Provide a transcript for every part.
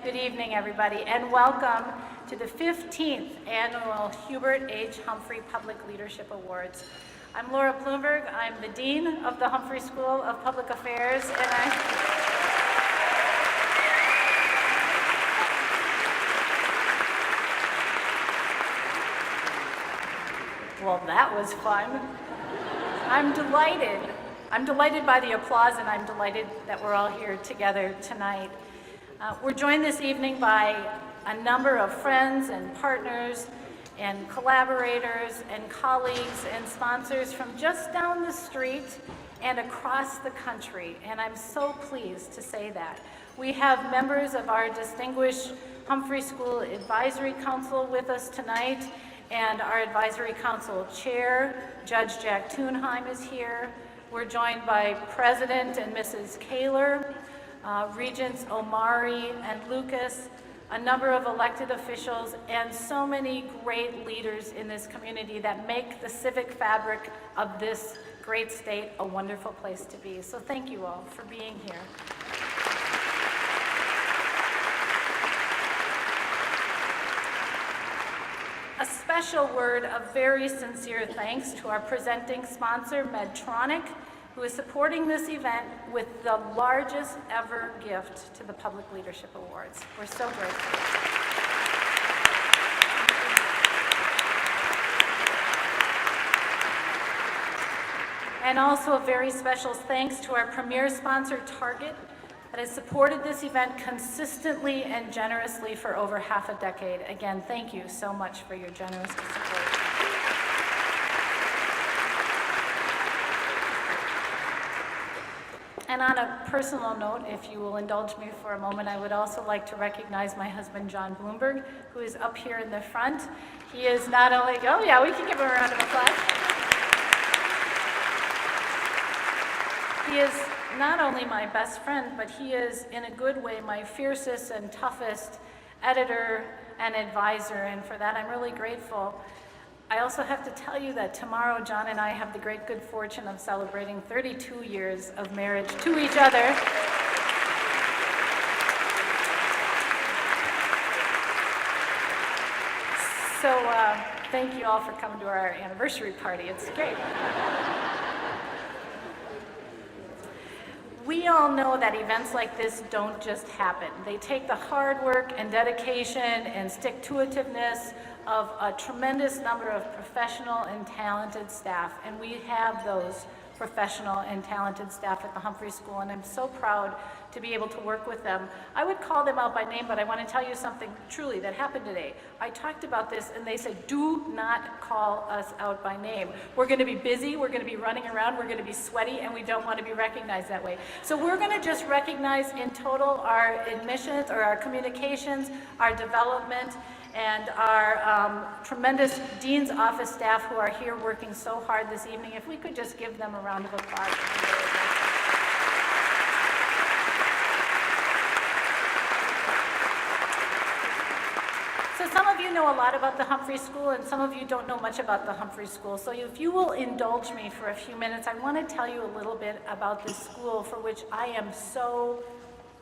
Good evening, everybody, and welcome to the 15th Annual Hubert H. Humphrey Public Leadership Awards. I'm Laura Bloomberg. I'm the Dean of the Humphrey School of Public Affairs, and well, that was fun. I'm delighted by the applause, and I'm delighted that we're all here together tonight. We're joined this evening by a number of friends and partners and collaborators and colleagues and sponsors from just down the street and across the country, and I'm so pleased to say that. We have members of our distinguished Humphrey School Advisory Council with us tonight, and our Advisory Council Chair, Judge Jack Thunheim, is here. We're joined by President and Mrs. Kaler, Regents Omari and Lucas, a number of elected officials, and so many great leaders in this community that make the civic fabric of this great state a wonderful place to be. So thank you all for being here. A special word of very sincere thanks to our presenting sponsor, Medtronic, who is supporting this event with the largest ever gift to the Public Leadership Awards. We're so grateful. And also a very special thanks to our premier sponsor, Target, that has supported this event consistently and generously for over half a decade. Again, thank you so much for your generous support. And on a personal note, if you will indulge me for a moment, I would also like to recognize my husband, John Bloomberg, who is up here in the front. He is not only, oh yeah, we can give him a round of applause. He is not only my best friend, but he is, in a good way, my fiercest and toughest editor and advisor, and for that I'm really grateful. I also have to tell you that tomorrow, John and I have the great good fortune of celebrating 32 years of marriage to each other. So thank you all for coming to our anniversary party. It's great. We all know that events like this don't just happen. They take the hard work and dedication and stick-to-itiveness of a tremendous number of professional and talented staff, and we have those professional and talented staff at the Humphrey School, and I'm so proud to be able to work with them. I would call them out by name, but I want to tell you something truly that happened today. I talked about this, and they said, do not call us out by name. We're going to be busy, we're going to be running around, we're going to be sweaty, and we don't want to be recognized that way. So we're going to just recognize in total our admissions, or our communications, our development, and our tremendous Dean's Office staff who are here working so hard this evening. If we could just give them a round of applause. So some of you know a lot about the Humphrey School, and some of you don't know much about the Humphrey School. So if you will indulge me for a few minutes, I want to tell you a little bit about this school for which I am so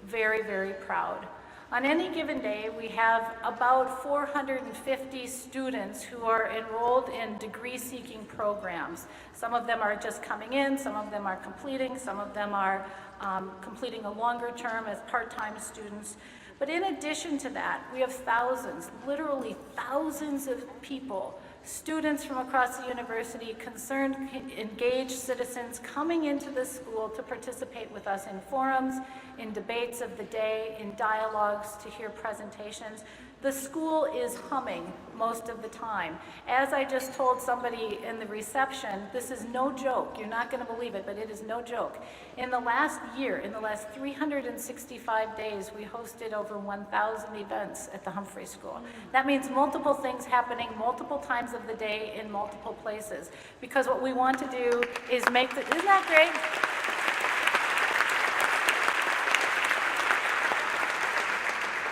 very, very proud. On any given day, we have about 450 students who are enrolled in degree-seeking programs. Some of them are just coming in, some of them are completing, some of them are completing a longer term as part-time students. But in addition to that, we have thousands, literally thousands of people, students from across the university, concerned, engaged citizens coming into the school to participate with us in forums, in debates of the day, in dialogues, to hear presentations. The school is humming most of the time. As I just told somebody in the reception, this is no joke. You're not going to believe it, but it is no joke. In the last year, in the last 365 days, we hosted over 1,000 events at the Humphrey School. That means multiple things happening multiple times of the day in multiple places. Because what we want to do is make the, isn't that great?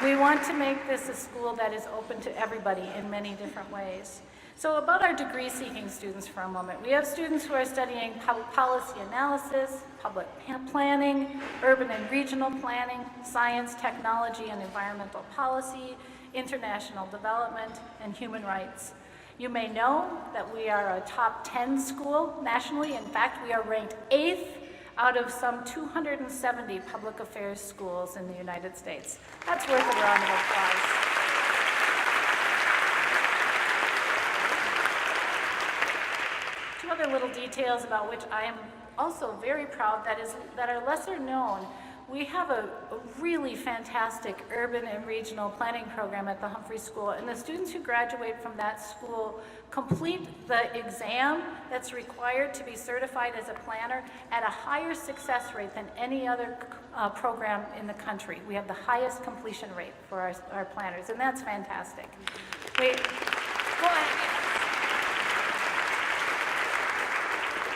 We want to make this a school that is open to everybody in many different ways. So about our degree-seeking students for a moment. We have students who are studying public policy analysis, public planning, urban and regional planning, science, technology, and environmental policy, international development, and human rights. You may know that we are a top 10 school nationally. In fact, we are ranked 8th out of some 270 public affairs schools in the United States. That's worth a round of applause. Two other little details about which I am also very proud that are lesser known. We have a really fantastic urban and regional planning program at the Humphrey School, and the students who graduate from that school complete the exam that's required to be certified as a planner at a higher success rate than any other program in the country. We have the highest completion rate for our planners, and that's fantastic. Go ahead.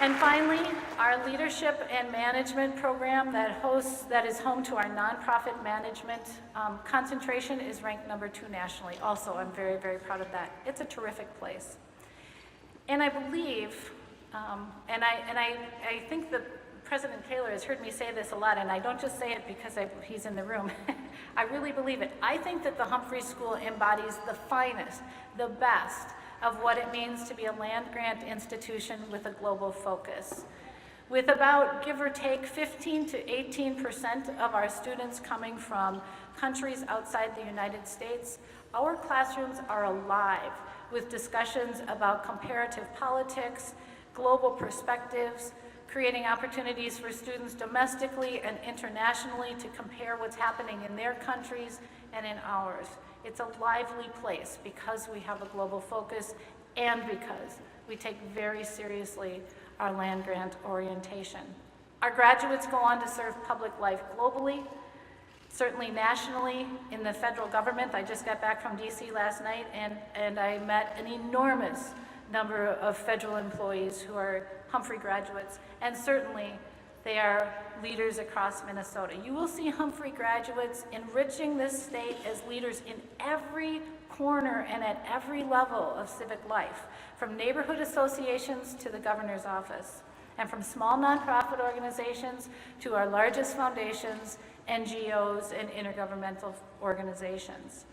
And finally, our leadership and management program that is home to our nonprofit management concentration is ranked number 2 nationally. Also, I'm very, very proud of that. It's a terrific place. And I believe, and I think that President Taylor has heard me say this a lot, and I don't just say it because he's in the room. I really believe it. I think that the Humphrey School embodies the finest, the best, of what it means to be a land-grant institution with a global focus. With about, give or take, 15 to 18% of our students coming from countries outside the United States, our classrooms are alive with discussions about comparative politics, global perspectives, creating opportunities for students domestically and internationally to compare what's happening in their countries and in ours. It's a lively place because we have a global focus and because we take very seriously our land-grant orientation. Our graduates go on to serve public life globally, certainly nationally in the federal government. I just got back from DC last night and I met an enormous number of federal employees who are Humphrey graduates, and certainly they are leaders across Minnesota. You will see Humphrey graduates enriching this state as leaders in every corner and at every level of civic life, from neighborhood associations to the governor's office, and from small nonprofit organizations to our largest foundations, NGOs, and intergovernmental organizations.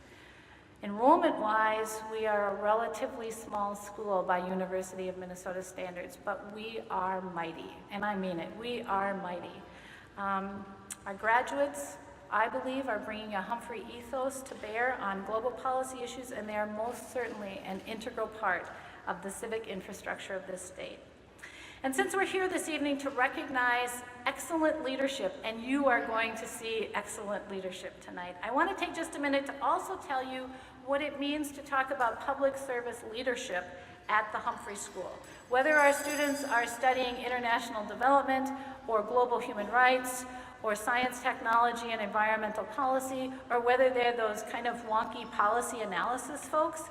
Enrollment-wise, we are a relatively small school by University of Minnesota standards, but we are mighty, and I mean it, we are mighty. Our graduates, I believe, are bringing a Humphrey ethos to bear on global policy issues, and they are most certainly an integral part of the civic infrastructure of this state. And since we're here this evening to recognize excellent leadership, and you are going to see excellent leadership tonight, I want to take just a minute to also tell you what it means to talk about public service leadership at the Humphrey School. Whether our students are studying international development or global human rights or science, technology, and environmental policy, or whether they're those kind of wonky policy analysis folks,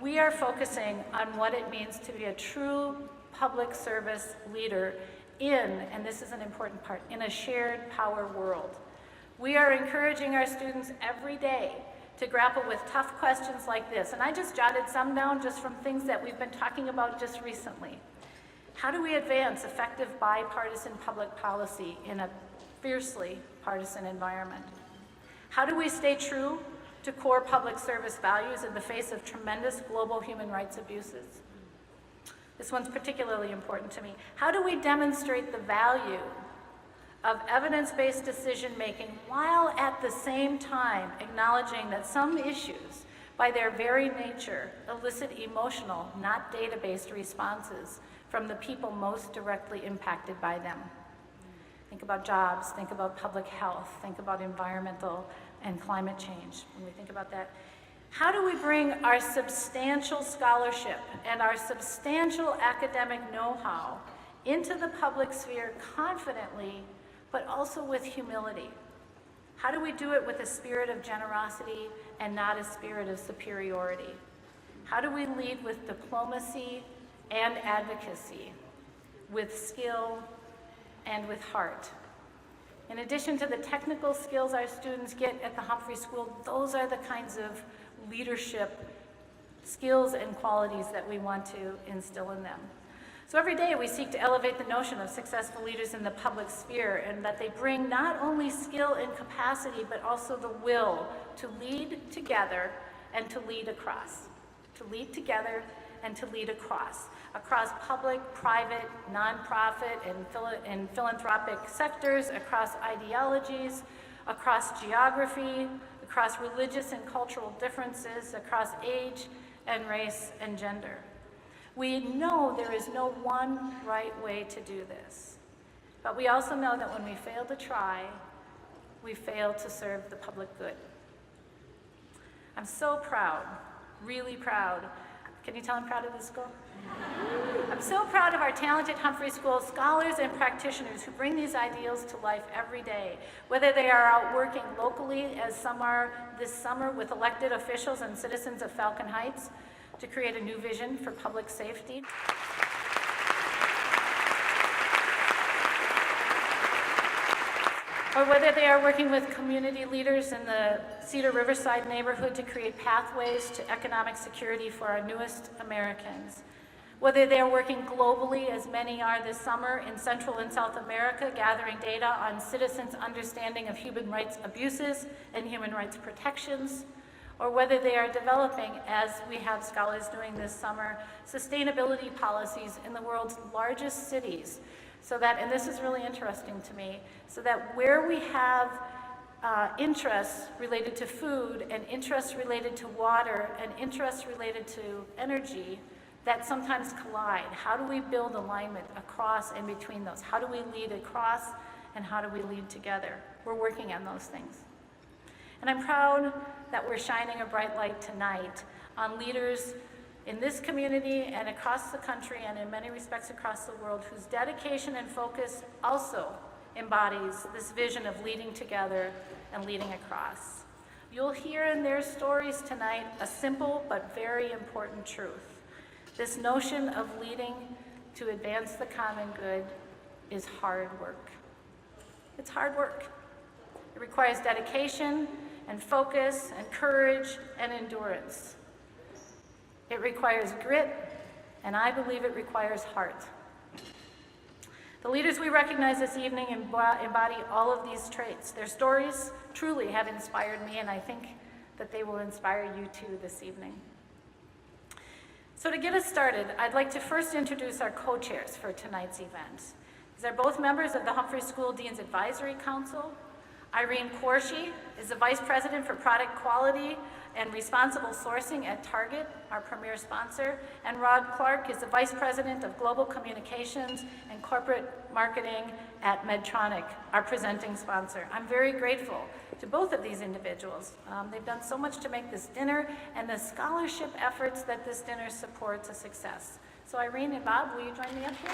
we are focusing on what it means to be a true public service leader and this is an important part, in a shared power world. We are encouraging our students every day to grapple with tough questions like this. And I just jotted some down just from things that we've been talking about just recently. How do we advance effective bipartisan public policy in a fiercely partisan environment? How do we stay true to core public service values in the face of tremendous global human rights abuses? This one's particularly important to me. How do we demonstrate the value of evidence-based decision-making while at the same time acknowledging that some issues, by their very nature, elicit emotional, not data-based responses from the people most directly impacted by them? Think about jobs, think about public health, think about environmental and climate change when we think about that. How do we bring our substantial scholarship and our substantial academic know-how into the public sphere confidently, but also with humility? How do we do it with a spirit of generosity and not a spirit of superiority? How do we lead with diplomacy and advocacy, with skill and with heart? In addition to the technical skills our students get at the Humphrey School, those are the kinds of leadership skills and qualities that we want to instill in them. So every day we seek to elevate the notion of successful leaders in the public sphere, and that they bring not only skill and capacity, but also the will to lead together and to lead across. To lead together and to lead across public, private, nonprofit, and philanthropic sectors, across ideologies, across geography, across religious and cultural differences, across age and race and gender. We know there is no one right way to do this, but we also know that when we fail to try, we fail to serve the public good. I'm so proud, really proud. Can you tell I'm proud of this school? I'm so proud of our talented Humphrey School scholars and practitioners who bring these ideals to life every day, whether they are out working locally, as some are this summer with elected officials and citizens of Falcon Heights to create a new vision for public safety. Or whether they are working with community leaders in the Cedar Riverside neighborhood to create pathways to economic security for our newest Americans. Whether they are working globally, as many are this summer, in Central and South America, gathering data on citizens' understanding of human rights abuses and human rights protections. Or whether they are developing, as we have scholars doing this summer, sustainability policies in the world's largest cities, so that, and this is really interesting to me, so that where we have interests related to food and interests related to water and interests related to energy that sometimes collide, how do we build alignment across and between those? How do we lead across and how do we lead together? We're working on those things. And I'm proud that we're shining a bright light tonight on leaders in this community and across the country and in many respects across the world whose dedication and focus also embodies this vision of leading together and leading across. You'll hear in their stories tonight a simple but very important truth. This notion of leading to advance the common good is hard work. It's hard work. It requires dedication and focus and courage and endurance. It requires grit, and I believe it requires heart. The leaders we recognize this evening embody all of these traits. Their stories truly have inspired me, and I think that they will inspire you too this evening. So to get us started, I'd like to first introduce our co-chairs for tonight's event. These are both members of the Humphrey School Dean's Advisory Council. Irene Corshi is the Vice President for Product Quality and Responsible Sourcing at Target, our premier sponsor, and Rod Clark is the Vice President of Global Communications and Corporate Marketing at Medtronic, our presenting sponsor. I'm very grateful to both of these individuals. They've done so much to make this dinner and the scholarship efforts that this dinner supports a success. So Irene and Bob, will you join me up here?